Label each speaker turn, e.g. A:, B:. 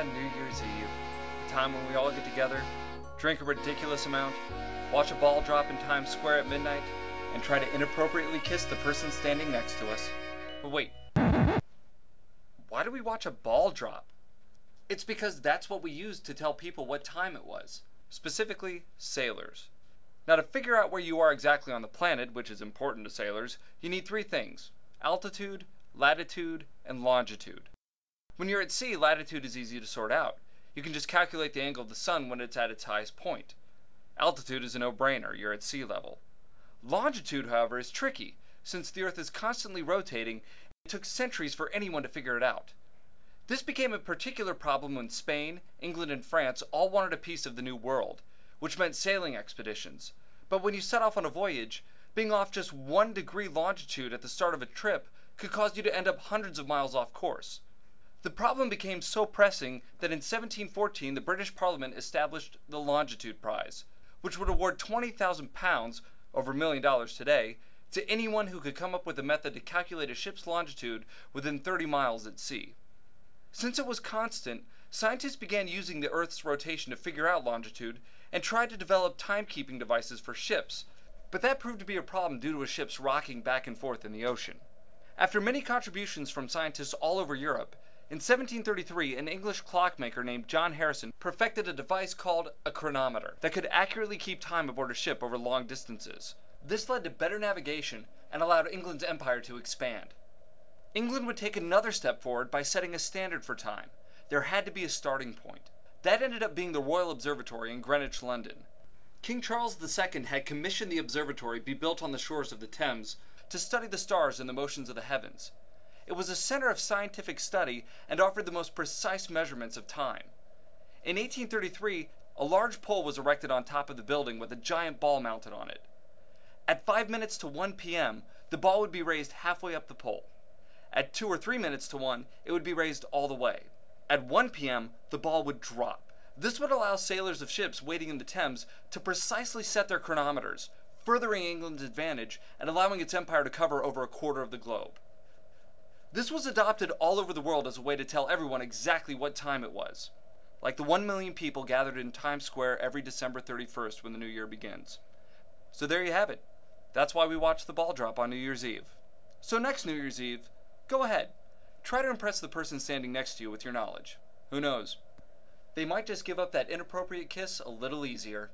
A: New Year's Eve. The time when we all get together, drink a ridiculous amount, watch a ball drop in Times Square at midnight, and try to inappropriately kiss the person standing next to us. But wait, why do we watch a ball drop? It's because that's what we used to tell people what time it was, specifically sailors. Now, to figure out where you are exactly on the planet, which is important to sailors, you need three things: altitude, latitude, and longitude. When you're at sea, latitude is easy to sort out. You can just calculate the angle of the sun when it's at its highest point. Altitude is a no-brainer, you're at sea level. Longitude, however, is tricky, since the Earth is constantly rotating, and it took centuries for anyone to figure it out. This became a particular problem when Spain, England, and France all wanted a piece of the New World, which meant sailing expeditions. But when you set off on a voyage, being off just 1 degree longitude at the start of a trip could cause you to end up hundreds of miles off course. The problem became so pressing that in 1714 the British Parliament established the Longitude Prize, which would award £20,000, over $1 million today, to anyone who could come up with a method to calculate a ship's longitude within 30 miles at sea. Since it was constant, scientists began using the Earth's rotation to figure out longitude and tried to develop timekeeping devices for ships, but that proved to be a problem due to a ship's rocking back and forth in the ocean. After many contributions from scientists all over Europe, in 1733, an English clockmaker named John Harrison perfected a device called a chronometer that could accurately keep time aboard a ship over long distances. This led to better navigation and allowed England's empire to expand. England would take another step forward by setting a standard for time. There had to be a starting point. That ended up being the Royal Observatory in Greenwich, London. King Charles II had commissioned the observatory be built on the shores of the Thames to study the stars and the motions of the heavens. It was a center of scientific study and offered the most precise measurements of time. In 1833, a large pole was erected on top of the building with a giant ball mounted on it. At 5 minutes to 1 p.m., the ball would be raised halfway up the pole. At 2 or 3 minutes to 1, it would be raised all the way. At 1 p.m., the ball would drop. This would allow sailors of ships waiting in the Thames to precisely set their chronometers, furthering England's advantage and allowing its empire to cover over a quarter of the globe. This was adopted all over the world as a way to tell everyone exactly what time it was, like the 1 million people gathered in Times Square every December 31st when the new year begins. So there you have it. That's why we watch the ball drop on New Year's Eve. So next New Year's Eve, go ahead. Try to impress the person standing next to you with your knowledge. Who knows? They might just give up that inappropriate kiss a little easier.